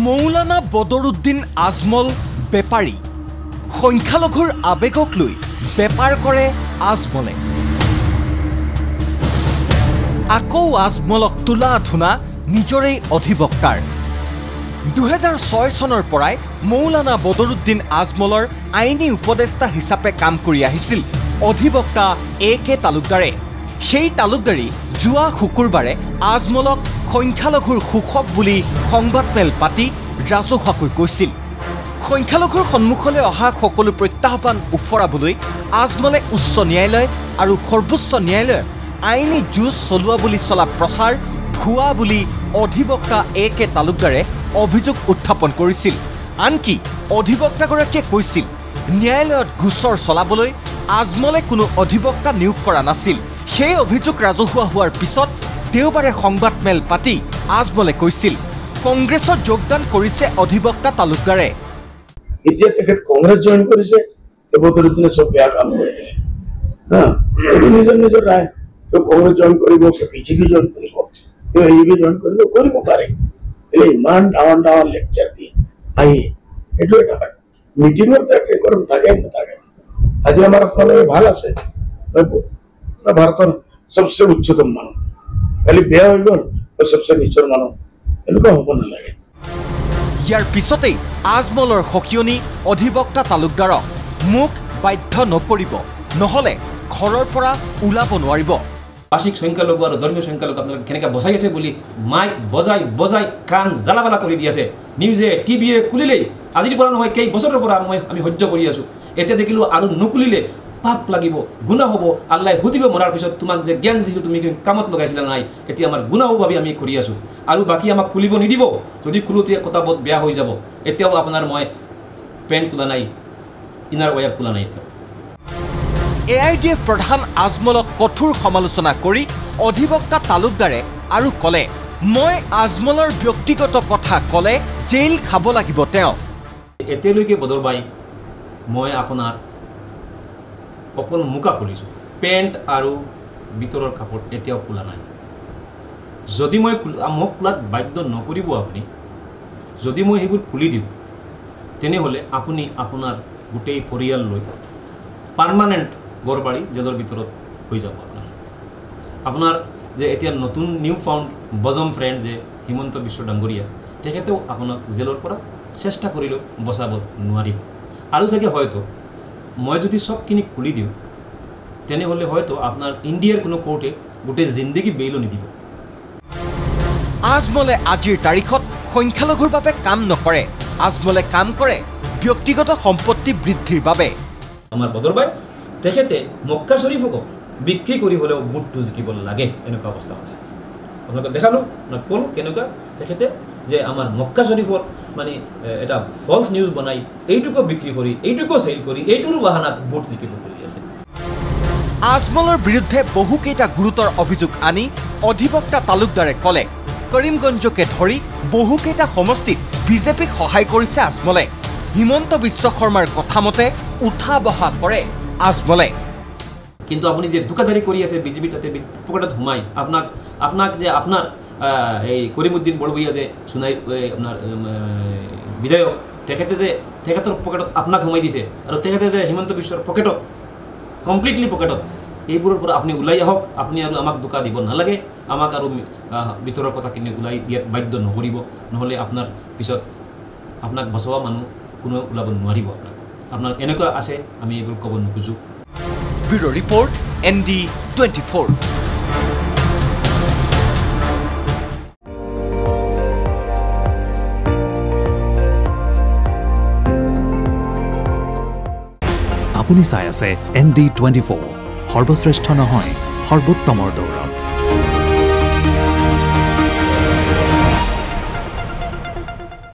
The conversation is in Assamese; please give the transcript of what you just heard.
মৌলানা বদৰুদ্দিন আজমল বেপাৰী সংখ্যালঘুৰ আবেগক লৈ বেপাৰ কৰে আজমলে আকৌ আজমলক তোলা ধুনা নিজৰেই অধিবক্তাৰ 2006 চনৰ পৰাই মৌলানা বদৰুদ্দিন আজমলৰ আইনী উপদেষ্টা হিচাপে কাম কৰি আহিছিল অধিবক্তা একে তালুকদাৰে সেই তালুকদাৰী যোৱা শুকুৰবাৰে আজমলক সংখ্যালঘুৰ শোষক বুলি সংবাদমেল পাতি ৰাজহুৱাকৈ কৈছিল সংখ্যালঘুৰ সন্মুখলৈ অহা সকলো প্ৰত্যাহ্বান উফৰাবলৈ আজমলে উচ্চ ন্যায়ালয় আৰু সৰ্বোচ্চ ন্যায়ালয়ত আইনী যুঁজ চলোৱা বুলি চলা প্ৰচাৰ ভুৱা বুলি অধিবক্তা একে তালুকদাৰে অভিযোগ উত্থাপন কৰিছিল আনকি অধিবক্তাগৰাকীয়ে কৈছিল ন্যায়ালয়ত গোচৰ চলাবলৈ আজমলে কোনো অধিবক্তা নিয়োগ কৰা নাছিল সেই অভিযোগ ৰাজহুৱা হোৱাৰ পিছত দেওবাৰে সংবাদমেল পাতি আজমলে কৈছিল কংগ্ৰেছত যোগদান কৰিছে অধিবক্তা তালুকদাৰে এতিয়া তেখেত কংগ্ৰেছ জইন কৰিছে বদৰুদ্দিনে সব বেয়া কাম কৰি দিলে নিজৰ ৰায় কংগ্ৰেছ জইন কৰিব বিজেপি জইন কৰিব ইবি জইন কৰিব পাৰে ইমান ডাঙৰ লেকচাৰ দিয়ে আহি এইটো এটা মিটিঙত ৰেকৰ্ড থাকে নাথাকে আজি আমাৰ ফালে ভাল আছে ভাৰতৰ সবচে উচ্চতম মানুহ খালি বেয়া হৈ গ'ল সবচে নিচৰ মানুহ এনেকুৱা হ'ব নালাগে ইয়াৰ পিছতেই আজমলৰ সকিয়নি অধিবক্তা তালুকদাৰক মুখ বাধ্য নকৰিব নহলে ঘৰৰ পৰা ওলাব নোৱাৰিব ভাষিক সংখ্যালঘু আৰু ধৰ্মীয় সংখ্যালঘু আপোনালোকে কেনেকৈ বচাই আছে বুলি মাইক বজাই কাণ জ্বালাবালা কৰি দি আছে নিউজে টিভিয়ে খুলিলেই আজিৰ পৰা নহয় কেই বছৰৰ পৰা আমি সহ্য কৰি আছোঁ এতিয়া দেখিলোঁ আৰু নুকুলিলে পাপ লাগিব গুণা হ'ব আল্লাই সুধিব মৰাৰ পিছত তোমাক যে জ্ঞান দিছিলোঁ তুমি কামত লগাইছিলা নাই এতিয়া আমাৰ গুণা হ'ব ভাবি আমি কৰি আছোঁ আৰু বাকী আমাক খুলিব নিদিব যদি খোলোতে কথা বহুত বেয়া হৈ যাব এতিয়াও আপোনাৰ মই পেণ্ট খোলা নাই ইনাৰ ৱায়াৰ খোলা নাই এতিয়া AIDF প্ৰধান আজমলক কঠোৰ সমালোচনা কৰি অধিবক্তা তালুকদাৰে আৰু ক'লে মই আজমলৰ ব্যক্তিগত কথা ক'লে জেইল খাব লাগিব তেওঁ এতিয়ালৈকে বদৰবাই মই আপোনাৰ অকল মুকা খুলিছোঁ পেণ্ট আৰু ভিতৰৰ কাপোৰ এতিয়াও খোলা নাই যদি মই মোক খোলাত বাধ্য নকৰিব আপুনি যদি মই সেইবোৰ খুলি দিওঁ তেনেহ'লে আপুনি আপোনাৰ গোটেই পৰিয়াল লৈ পাৰ্মানেণ্ট গড়বাড়ি জেলৰ ভিতৰত হৈ যাব আপোনাৰ যে এতিয়া নতুন নিউ ফাউণ্ড বজম ফ্ৰেণ্ড যে হিমন্ত বিশ্ব ডাঙৰীয়া তেখেতেও আপোনাক জেলৰ পৰা চেষ্টা কৰিলেও বচাব নোৱাৰিব আৰু চাগে হয়তো মই যদি সবখিনি খুলি দিওঁ তেনেহ'লে হয়তো আপোনাৰ ইণ্ডিয়াৰ কোনো কোৰ্টে গোটেই জিন্দগী বেইলো নিদিব আজমলে আজিৰ তাৰিখত সংখ্যালঘুৰ বাবে কাম নকৰে আজমলে কাম কৰে ব্যক্তিগত সম্পত্তি বৃদ্ধিৰ বাবে আমাৰ বদৰবাই তেখেতে মক্কা শৰীফক বিক্ৰী কৰি হ'লেও বুটটো জিকিব লাগে এনেকুৱা অৱস্থা হৈছে আপোনালোকে দেখালোঁ ক'লোঁ কেনেকুৱা তেখেতে যে আমাৰ মক্কা শৰীফৰ মানে এটা ফলছ নিউজ বনাই এইটুকু বিক্ৰী কৰি এইটুকু চেল কৰি এইটোৰ বাহানাত বুট জিকিব কৰি আছে আজমলৰ বিৰুদ্ধে বহুকেইটা গুৰুতৰ অভিযোগ আনি অধিবক্তা তালুকদাৰে ক'লে কৰিমগঞ্জকে ধৰি বহুকেইটা সমষ্টিত বিজেপিক সহায় কৰিছে আজমলে হিমন্ত বিশ্ব শৰ্মাৰ কথা মতে উঠা বহা কৰে আজমলে কিন্তু আপুনি যে দুকাদাৰী কৰি আছে বিজেপি তাতে পকেটত সোমাই আপোনাক যে আপোনাৰ এই কৰিমুদ্দিন বৰভূঞা যে সোণাই আপোনাৰ বিধায়ক তেখেতে যে তেখেতৰ পকেটত আপোনাক সোমাই দিছে আৰু তেখেতে যে হিমন্ত বিশ্বৰ পকেটত কমপ্লিটলি পকেটত এইবোৰৰ পৰা আপুনি ওলাই আহক আপুনি আৰু আমাক দুকা দিব নালাগে আমাক আৰু ভিতৰৰ কথাখিনি ওলাই দিয়াত বাধ্য নকৰিব নহ'লে আপোনাৰ পিছত আপোনাক বচোৱা মানুহ কোনো ওলাব নোৱাৰিব আপোনাৰ এনেকুৱা আছে আমি এইবোৰ ক'ব নোখোজোঁ ব্যুৰ' ৰিপৰ্ট ND24 আপুনি চাই আছে ND24 সৰ্বশ্ৰেষ্ঠ নহয় সৰ্বোত্তমৰ দৌৰ